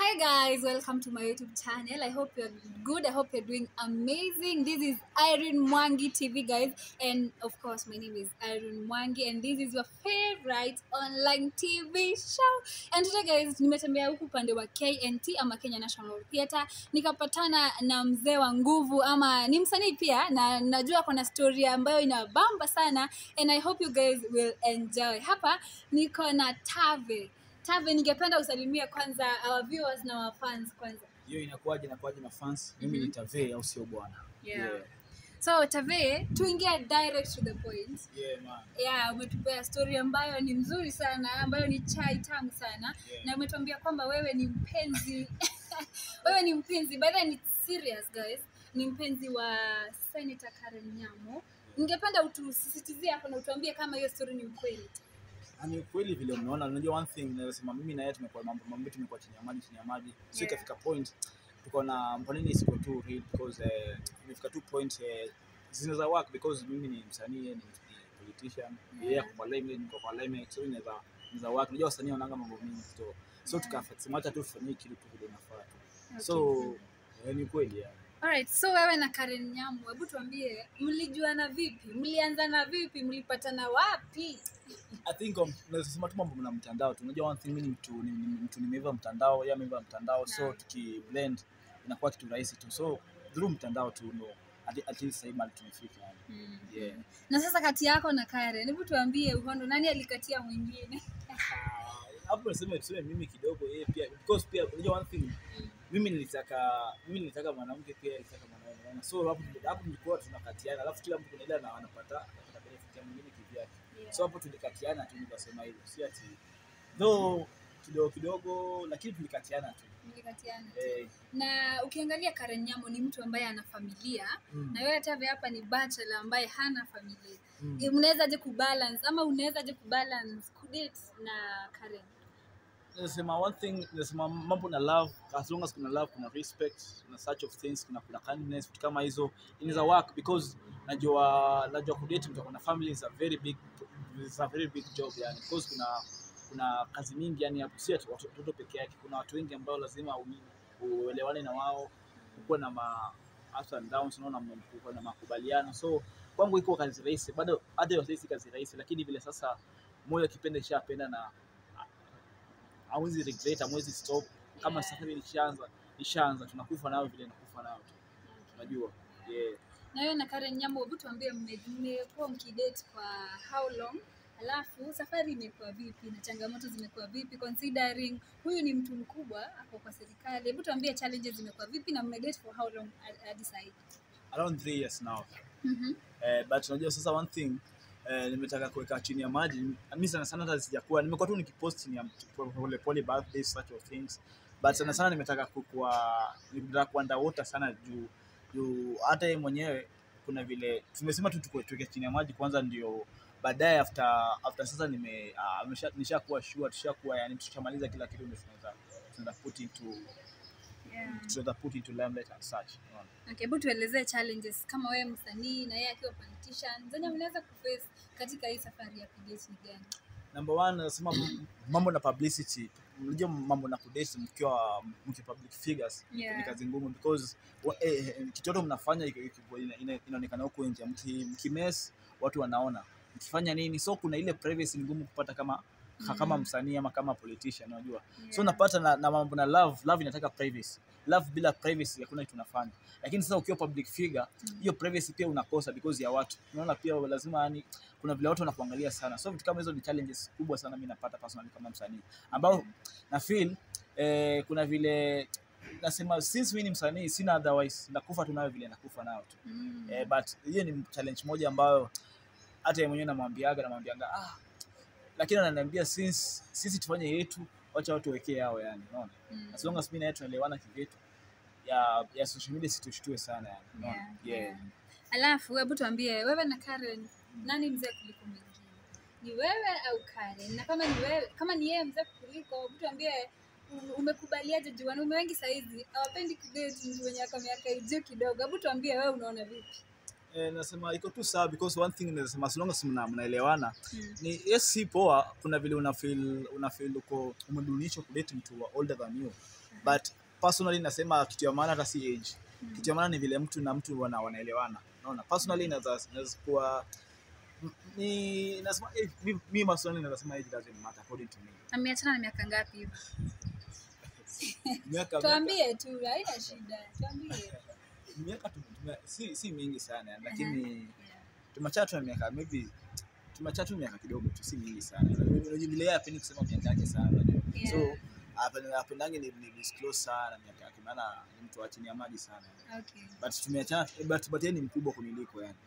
Hi guys, welcome to my YouTube channel. I hope you're good. I hope you're doing amazing. This is Irene Mwangi TV guys, and of course my name is Irene Mwangi and this is your favorite online TV show. And today guys, nimetembea huku upande wa KNT ama Kenya National Theatre, nikapatana na mzee wa nguvu ama ni msanii pia, na najua kuna story ambayo inabamba sana and I hope you guys will enjoy. Hapa niko na Tave, ningependa usalimie kwanza our viewers na our fans kwanza. Hiyo inakuaje na fans? Mimi ni Tave au sio bwana? Yeah. So Tave, tuingie direct to the point. Yeah man. Yeah, umetupea story ambayo ni mzuri sana, ambayo ni chai tamu sana. Yeah. Na umetuambia kwamba wewe ni mpenzi wewe ni mpenzi, by the way, it's serious guys. Ni mpenzi wa Senator Karen Nyamu. Yeah. Ningependa utusisitizie hapo na utuambie kama hiyo story ni ukweli. Ani kweli vile unaona, unajua one thing nasema mimi na yeye tumekuwa mambo tumekuwa chini ya maji. Sio ikafika point tuko na mboneni siko tu real because imefika tu point zinaweza work because mimi ni msanii, ni politician, yeye kwa limelight, niko kwa limelight, so inaweza work. Unajua wasanii wananga mambo mengi so tukasema acha tu tufanye kitu tu vile inafaa tu. So ni kweli ya. Alright, so wewe na Karen Nyamu, hebu tuambie mlijuana vipi? Mlianzana vipi? Mlipatana wapi? I think nasema tu mambo na mtandao. Tunajua one thing, mimi mtu nimeiva mtandao, yeye ameiva mtandao, so tukiblend inakuwa kitu rahisi tu. So through mtandao tu no at least sasa mali tumefika yani. Yeah. Na sasa kati yako na Karen, hebu tuambie uhondo nani alikatia mwingine? Hapo tuseme mimi kidogo, yeye pia because pia unajua one thing, mimi nilitaka mwanamke, pia nilitaka mwanaume. So hapo nilikuwa tunakatiana, alafu kila mtu anaenda na anapata benefit ya mwingine kivyake. So hapo tulikatiana tu, nikasema hivyo. Si ati though kidogo lakini tulikatiana tu. Na ukiangalia Karen Nyamu ni mtu ambaye ana familia, na wewe Tave hapa ni bachelor ambaye hana familia. Mnawezaje kubalance ama unawezaje kubalance kudate na Karen? Nasema one thing, nasema mambo na love, as long as kuna love, kuna respect, kuna such of things, kuna kindness, vitu kama hizo inaweza work because najua kudate mtu na family is a very big job yani, because kuna kazi mingi yani, hapo si watoto peke yake, kuna watu wengi ambao lazima uelewane na wao, uko na ups and downs, unaona, mko na makubaliano. So kwangu iko kazi rahisi, bado hata si kazi rahisi, lakini vile sasa moyo kipende shapenda na hawezi regret, hawezi stop. Kama safari ishaanza tunakufa nao vile nakufa nao tu. Unajua? Yeah. Na wewe na Karen Nyamu, hebu tuambie mmekuwa mkidate kwa how long? Alafu safari imekuwa vipi na changamoto zimekuwa vipi considering huyu ni mtu mkubwa hapo kwa serikali? Hebu tuambie challenges zimekuwa vipi na mmedate for how long hadi sasa? Around 3 years now. But unajua sasa one thing, nimetaka kuweka chini ya maji. Mimi sana hata sijakuwa, nimekuwa tu nikipost chini ya pole birthday such of things, but sana nimetaka nimetaka underwater sana juu hata yeye mwenyewe kuna vile tumesema tu tuweke chini ya maji kwanza, ndio baadaye after sasa nishakuwa sure, tushakuwa yani tushamaliza kila kitu, tunaweza put into limelight and such. Okay, but tuelezee challenges kama wewe msanii na yeye akiwa politician, zenye mnaweza kuface katika hii safari ya kudate ni gani? Number 1, nasema mambo na publicity. Unajua mambo na kudate mkiwa public figures ni kazi ngumu because kitoto mnafanya inaonekana huko nje, mkimess watu wanaona mkifanya nini, so kuna ile privacy ngumu kupata kama msanii ama kama politician, unajua. So unapata na mambo na love inataka privacy. Love bila privacy hakuna kitu unafanya. Lakini sasa ukiwa public figure, hiyo privacy pia unakosa because ya watu. Unaona pia lazima yani kuna vile watu wanakuangalia sana. So vitu kama hizo ni challenges kubwa sana mimi napata personally kama msanii, ambao na feel kuna vile nasema since mimi ni msanii sina otherwise, nakufa tu nayo vile nakufa nao tu. But hiyo ni challenge moja ambayo hata yeye mwenyewe namwambianga lakini ananiambia sisi tufanye yetu, wacha watu wekee yao yani, unaona. As long as mimi na yeye tunaelewana kivitu ya social media situshtue sana yani, unaona. Yeah. Alafu hebu tuambie wewe na Karen nani mzee kuliko mwingine? Ni wewe au Karen? Na kama ni yeye mzee kuliko, hebu tuambie umekubaliaje juu wanaume wengi sasa hizi hawapendi kudate mtu mwenye miaka juu kidogo. Hebu tuambie wewe unaona vipi? nasema iko tu sawa, because one thing nasema as long as mnaelewana ni yes, si poa. Kuna vile una feel uko umedunishwa kudate mtu wa older than you, but personally nasema kitu ya maana hata si age. Kitu ya maana ni vile mtu na mtu wanaelewana. Unaona, personally inaweza kuwa ni nasema mimi personally nasema age doesn't matter according to me. Ameachana na miaka ngapi hivi? Tuambie tu, haina shida. Tuambie. Miaka si mingi sana, lakini tumechatu na miaka maybe tumechatu miaka kidogo tu, si mingi sana. Unajua hapendi kusema miaka yake sana, unajua. So hapendangi ni disclose sana miaka yake, maana ni mtu wa chini ya maji sana. Okay. But tumechatu but yeye ni mkubwa kuniliko yani.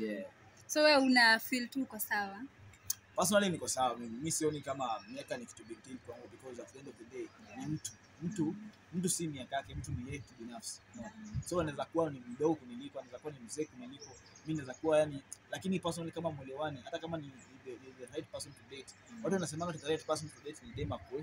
Yeah. So wewe una feel tu uko sawa? Personally niko sawa. Mimi sioni kama miaka ni kitu big deal kwangu, because at the end of the day ni mtu si miaka yake, mtu ni yeye binafsi. So anaweza kuwa ni mdogo kuniliko, anaweza kuwa ni mzee kuniliko, mimi naweza kuwa yani, lakini personally kama mwelewani, hata kama ni the right person to date. Watu wanasema the right person to date ni dema kwa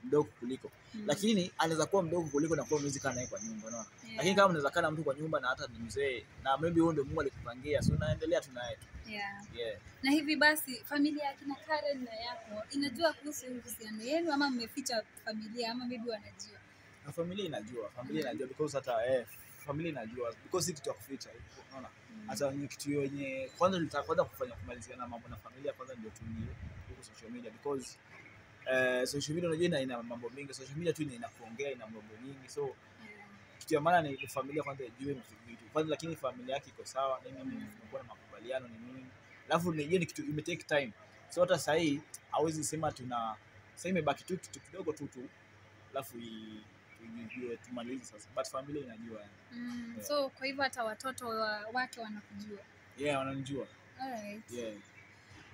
mdogo kuliko. Lakini anaweza kuwa mdogo kuliko na kuwa mzee naye kwa nyumba, unaona. Lakini kama unaweza kana mtu kwa nyumba na hata ni mzee na maybe huyo ndio Mungu alikupangia, so naendelea tu naye tu. Yeah. Na hivi basi familia ya kina Karen na yako inajua kuhusu uhusiano wenu, ama mmeficha familia, ama maybe wanajua? Na familia inajua because hata familia inajua because si kitu ya kuficha, unaona. Hata ni kitu yenye kwanza nitakwenda kumaliziana mambo na familia kwanza, ndio tuingie huko social media, because social media unajua ina mambo mengi. Social media tu ina kuongea, ina mambo mengi, so kitu ya maana ni familia kwanza ijue vitu kwanza, lakini familia yake iko sawa, mimi nimekuwa na makubaliano ni nini, alafu ni kitu ime take time. So hata sasa hii hawezi sema sasa imebaki tu kitu kidogo tu alafu tumalize sasa, but familia inajua yani. So kwa hivyo hata watoto wake wanakujua? Yeah, wananijua. Alright. Yeah.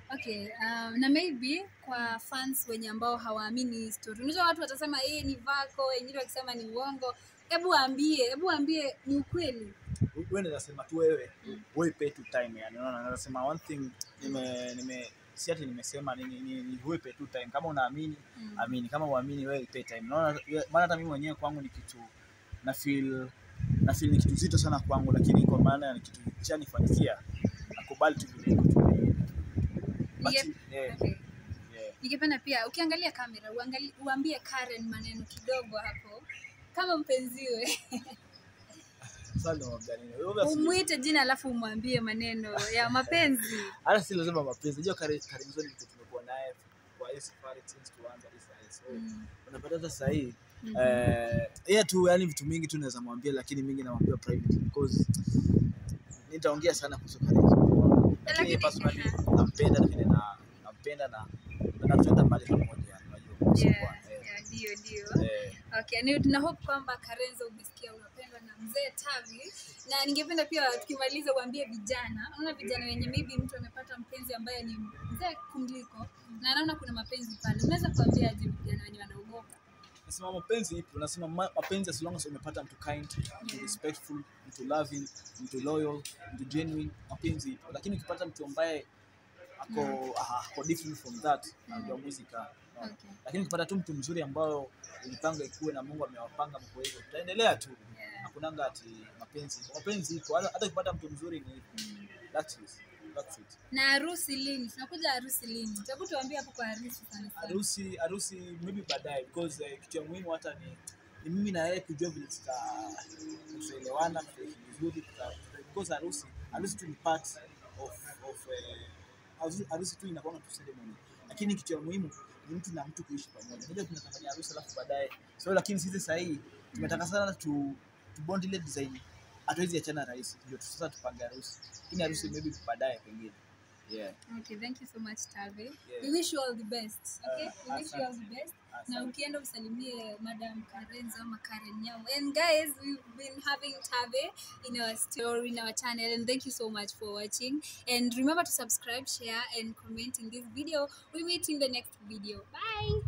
Okay, na maybe kwa fans wenye ambao hawaamini story, unajua watu watasema ni vako, wengine wakisema ni uongo. Hebu ambie ni ukweli. Wewe unasema tu wewe pay to time yani, unaona. Nasema one thing si ati nimesema ni wewe pay to time. Kama unaamini amini, kama uamini wewe pay time. Unaona, maana hata mimi mwenyewe kwangu ni kitu na feel ni kitu zito sana kwangu, lakini kwa maana ni kitu chanifanikia, nakubali tu vile iko tu. Okay. Ningependa pia ukiangalia kamera uambie Karen maneno kidogo hapo kama mpenziwe. Umuite jina alafu umwambie maneno ya mapenzi. Hata si lazima mapenzi. Unajua Karen nzuri mtu tumekuwa naye kwa hii safari since tuanza hii sasa. So unapata sasa hii tu yani vitu mingi tu naweza mwambia, lakini mingi namwambia private because nitaongea sana kuhusu Karen. Lakini personally nampenda na tunaenda mbali pamoja, unajua. Ndio. Okay, ni tuna hope kwamba Karenzo umesikia unapendwa na mzee Tavi, na ningependa pia tukimaliza uambie vijana, unaona vijana wenye maybe mtu amepata mpenzi ambaye ni mzee kumliko na anaona kuna mapenzi pale, unaweza kuambia aje vijana wenye wanaogopa? Nasema mapenzi ipo, nasema mapenzi as long as umepata mtu kind, mtu respectful, mtu loving, mtu loyal, mtu genuine, mapenzi ipo. Lakini ukipata mtu ambaye ako different from that, ndio muzika. Okay. Lakini ukipata tu mtu mzuri ambao ulipanga ikuwe na Mungu amewapanga mko hivyo, tutaendelea tu. Hakunanga ati mapenzi iko. Hata ukipata mtu mzuri ni that's it. Na harusi lini? Tunakuja harusi lini? Hebu tuambie hapo kwa harusi sana. Harusi maybe baadaye, because kitu ya muhimu hata ni mimi na yeye kujua vile tutaelewana vizuri, because harusi tu ni part of harusi tu inakuwa tu ceremony. Lakini kitu ya muhimu ni mtu na mtu kuishi pamoja. Ndio tunafanya harusi alafu baadaye. So lakini sisi sasa hii tumetaka sana tu bond ile design. Hatuwezi achana rahisi. Ndio sasa tupange harusi. Lakini harusi maybe baadaye pengine. Yeah. Okay, thank you so much Tavi. We wish you all the best. Okay? We wish you all the best. Na ukienda usalimie Madam Karenzo ama Karen Nyao. And guys, we've been having Tavi in our story, in our channel, and thank you so much for watching. And remember to subscribe, share, and comment in this video. We meet in the next video. Bye.